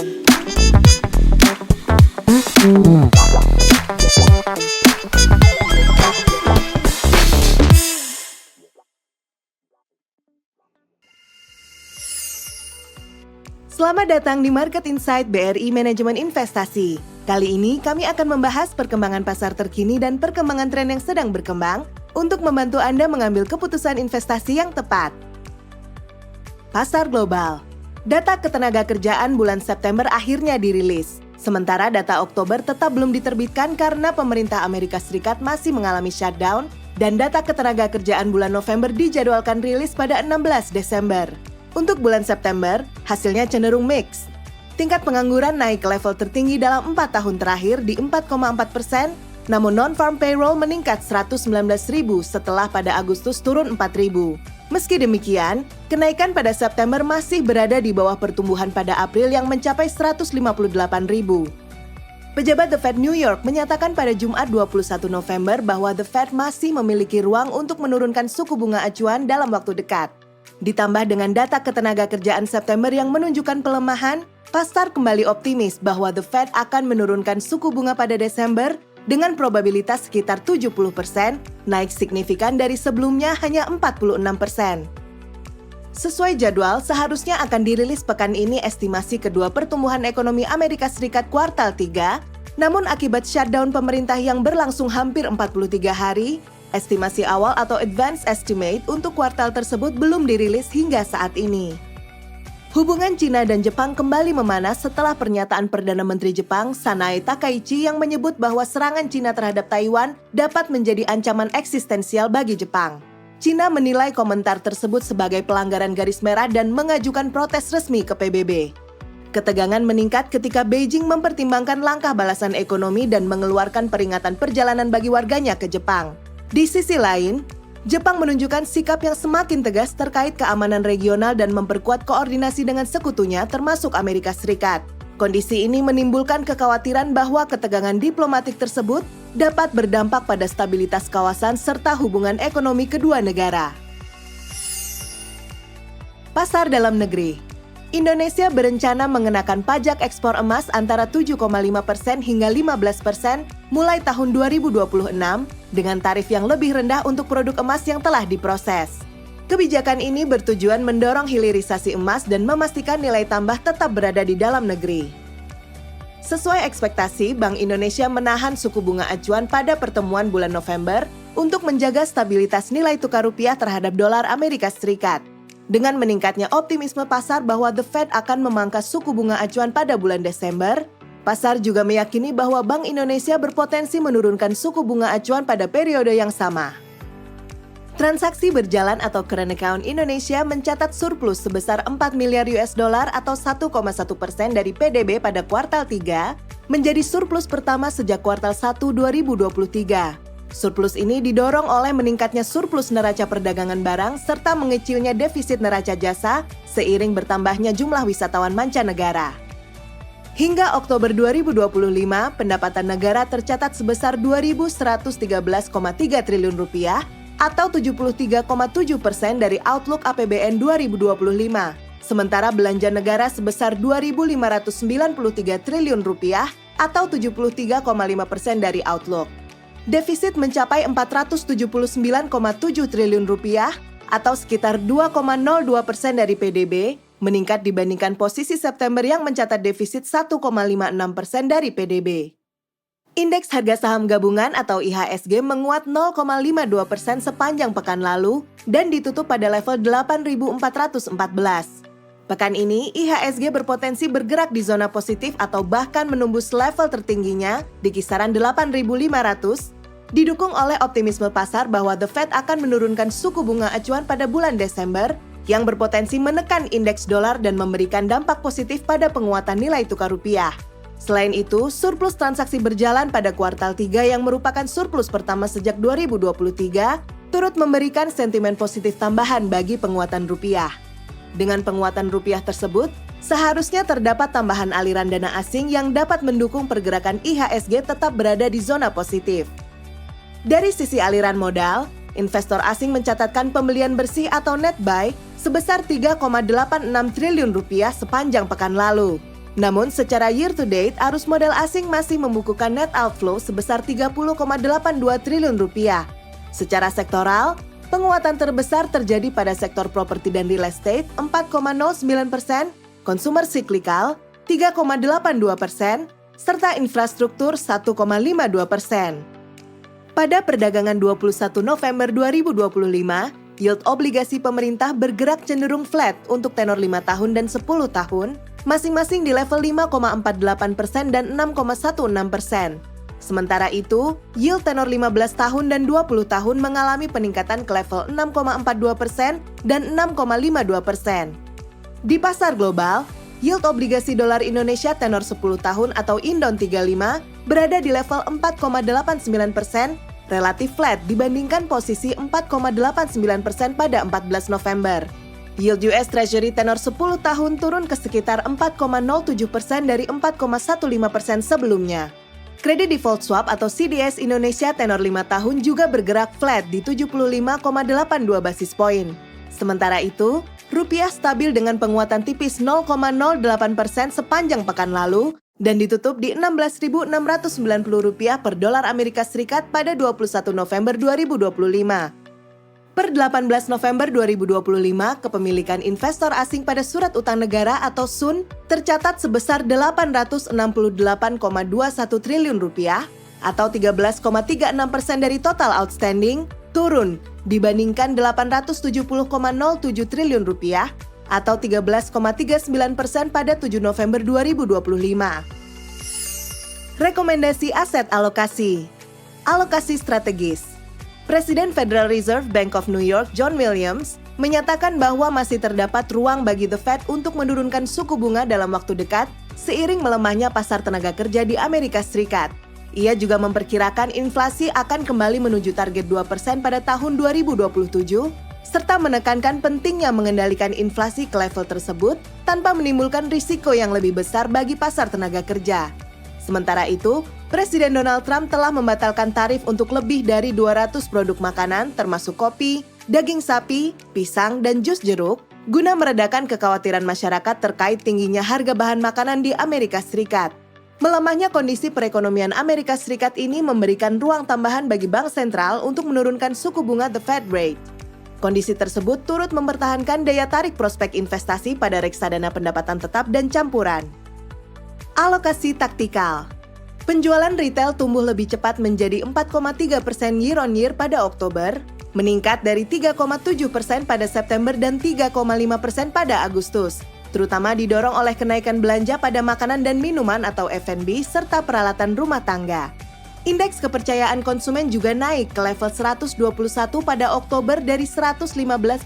Selamat datang di Market Insight BRI Manajemen Investasi. Kali ini kami akan membahas perkembangan pasar terkini dan perkembangan tren yang sedang berkembang untuk membantu Anda mengambil keputusan investasi yang tepat. Pasar global. Data ketenagakerjaan bulan September akhirnya dirilis. Sementara data Oktober tetap belum diterbitkan karena pemerintah Amerika Serikat masih mengalami shutdown dan data ketenagakerjaan bulan November dijadwalkan rilis pada 16 Desember. Untuk bulan September, hasilnya cenderung mix. Tingkat pengangguran naik ke level tertinggi dalam 4 tahun terakhir di 4,4%, namun non-farm payroll meningkat 119.000 setelah pada Agustus turun 4.000. Meski demikian, kenaikan pada September masih berada di bawah pertumbuhan pada April yang mencapai 158.000. Pejabat The Fed New York menyatakan pada Jumat 21 November bahwa The Fed masih memiliki ruang untuk menurunkan suku bunga acuan dalam waktu dekat. Ditambah dengan data ketenagakerjaan September yang menunjukkan pelemahan, pasar kembali optimis bahwa The Fed akan menurunkan suku bunga pada Desember dengan probabilitas sekitar 70%, naik signifikan dari sebelumnya hanya 46%. Sesuai jadwal, seharusnya akan dirilis pekan ini estimasi kedua pertumbuhan ekonomi Amerika Serikat kuartal 3, namun akibat shutdown pemerintah yang berlangsung hampir 43 hari, estimasi awal atau advance estimate untuk kuartal tersebut belum dirilis hingga saat ini. Hubungan Cina dan Jepang kembali memanas setelah pernyataan Perdana Menteri Jepang Sanae Takaichi yang menyebut bahwa serangan Cina terhadap Taiwan dapat menjadi ancaman eksistensial bagi Jepang. Cina menilai komentar tersebut sebagai pelanggaran garis merah dan mengajukan protes resmi ke PBB. Ketegangan meningkat ketika Beijing mempertimbangkan langkah balasan ekonomi dan mengeluarkan peringatan perjalanan bagi warganya ke Jepang. Di sisi lain, Jepang menunjukkan sikap yang semakin tegas terkait keamanan regional dan memperkuat koordinasi dengan sekutunya termasuk Amerika Serikat. Kondisi ini menimbulkan kekhawatiran bahwa ketegangan diplomatik tersebut dapat berdampak pada stabilitas kawasan serta hubungan ekonomi kedua negara. Pasar dalam negeri. Indonesia berencana mengenakan pajak ekspor emas antara 7,5% hingga 15% mulai tahun 2026 dengan tarif yang lebih rendah untuk produk emas yang telah diproses. Kebijakan ini bertujuan mendorong hilirisasi emas dan memastikan nilai tambah tetap berada di dalam negeri. Sesuai ekspektasi, Bank Indonesia menahan suku bunga acuan pada pertemuan bulan November untuk menjaga stabilitas nilai tukar rupiah terhadap dolar Amerika Serikat. Dengan meningkatnya optimisme pasar bahwa The Fed akan memangkas suku bunga acuan pada bulan Desember, pasar juga meyakini bahwa Bank Indonesia berpotensi menurunkan suku bunga acuan pada periode yang sama. Transaksi berjalan atau current account Indonesia mencatat surplus sebesar 4 miliar US dollar atau 1,1% dari PDB pada kuartal 3, menjadi surplus pertama sejak kuartal 1 2023. Surplus ini didorong oleh meningkatnya surplus neraca perdagangan barang serta mengecilnya defisit neraca jasa seiring bertambahnya jumlah wisatawan mancanegara. Hingga Oktober 2025, pendapatan negara tercatat sebesar 2.113,3 triliun rupiah atau 73,7% dari outlook APBN 2025. Sementara belanja negara sebesar 2.593 triliun rupiah atau 73,5% dari outlook. Defisit mencapai 479,7 triliun rupiah atau sekitar 2,02% dari PDB, meningkat dibandingkan posisi September yang mencatat defisit 1,56% dari PDB. Indeks harga saham gabungan atau IHSG menguat 0,52% sepanjang pekan lalu dan ditutup pada level 8.414. Pekan ini, IHSG berpotensi bergerak di zona positif atau bahkan menembus level tertingginya di kisaran 8.500, didukung oleh optimisme pasar bahwa The Fed akan menurunkan suku bunga acuan pada bulan Desember yang berpotensi menekan indeks dolar dan memberikan dampak positif pada penguatan nilai tukar rupiah. Selain itu, surplus transaksi berjalan pada kuartal 3 yang merupakan surplus pertama sejak 2023 turut memberikan sentimen positif tambahan bagi penguatan rupiah. Dengan penguatan rupiah tersebut, seharusnya terdapat tambahan aliran dana asing yang dapat mendukung pergerakan IHSG tetap berada di zona positif. Dari sisi aliran modal, investor asing mencatatkan pembelian bersih atau net buy sebesar 3,86 triliun rupiah sepanjang pekan lalu. Namun secara year to date, arus modal asing masih membukukan net outflow sebesar 30,82 triliun rupiah. Secara sektoral, penguatan terbesar terjadi pada sektor properti dan real estate 4,09%, consumer cyclical 3,82%, serta infrastruktur 1,52%. Pada perdagangan 21 November 2025, yield obligasi pemerintah bergerak cenderung flat untuk tenor 5 tahun dan 10 tahun, masing-masing di level 5,48% dan 6,16%. Sementara itu, yield tenor 15 tahun dan 20 tahun mengalami peningkatan ke level 6,42% dan 6,52%. Di pasar global, yield obligasi dolar Indonesia tenor 10 tahun atau Indon 35 berada di level 4,89%, relatif flat dibandingkan posisi 4,89% pada 14 November. Yield US Treasury tenor 10 tahun turun ke sekitar 4,07% dari 4,15% sebelumnya. Kredit default swap atau CDS Indonesia tenor 5 tahun juga bergerak flat di 75,82 basis poin. Sementara itu, rupiah stabil dengan penguatan tipis 0,08% sepanjang pekan lalu dan ditutup di Rp16.690 per dolar Amerika Serikat pada 21 November 2025. Per 18 November 2025, kepemilikan investor asing pada surat utang negara atau SUN tercatat sebesar Rp868,21 triliun atau 13,36% dari total outstanding, turun dibandingkan Rp870,07 triliun atau 13,39% pada 7 November 2025. Rekomendasi aset alokasi. Alokasi strategis. Presiden Federal Reserve Bank of New York, John Williams, menyatakan bahwa masih terdapat ruang bagi The Fed untuk menurunkan suku bunga dalam waktu dekat seiring melemahnya pasar tenaga kerja di Amerika Serikat. Ia juga memperkirakan inflasi akan kembali menuju target 2% pada tahun 2027, serta menekankan pentingnya mengendalikan inflasi ke level tersebut tanpa menimbulkan risiko yang lebih besar bagi pasar tenaga kerja. Sementara itu, Presiden Donald Trump telah membatalkan tarif untuk lebih dari 200 produk makanan termasuk kopi, daging sapi, pisang, dan jus jeruk guna meredakan kekhawatiran masyarakat terkait tingginya harga bahan makanan di Amerika Serikat. Melemahnya kondisi perekonomian Amerika Serikat ini memberikan ruang tambahan bagi bank sentral untuk menurunkan suku bunga The Fed rate. Kondisi tersebut turut mempertahankan daya tarik prospek investasi pada reksadana pendapatan tetap dan campuran. Alokasi taktikal. Penjualan retail tumbuh lebih cepat menjadi 4,3% year-on-year pada Oktober, meningkat dari 3,7% pada September dan 3,5% pada Agustus, terutama didorong oleh kenaikan belanja pada makanan dan minuman atau F&B serta peralatan rumah tangga. Indeks kepercayaan konsumen juga naik ke level 121 pada Oktober dari 115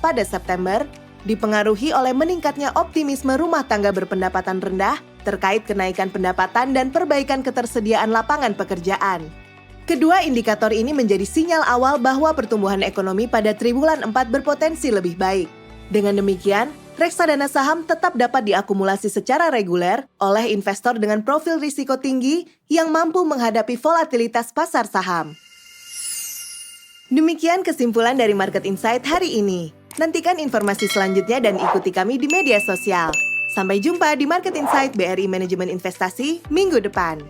pada September, dipengaruhi oleh meningkatnya optimisme rumah tangga berpendapatan rendah terkait kenaikan pendapatan dan perbaikan ketersediaan lapangan pekerjaan. Kedua indikator ini menjadi sinyal awal bahwa pertumbuhan ekonomi pada triwulan 4 berpotensi lebih baik. Dengan demikian, reksadana saham tetap dapat diakumulasi secara reguler oleh investor dengan profil risiko tinggi yang mampu menghadapi volatilitas pasar saham. Demikian kesimpulan dari Market Insight hari ini. Nantikan informasi selanjutnya dan ikuti kami di media sosial. Sampai jumpa di Market Insight BRI Manajemen Investasi minggu depan.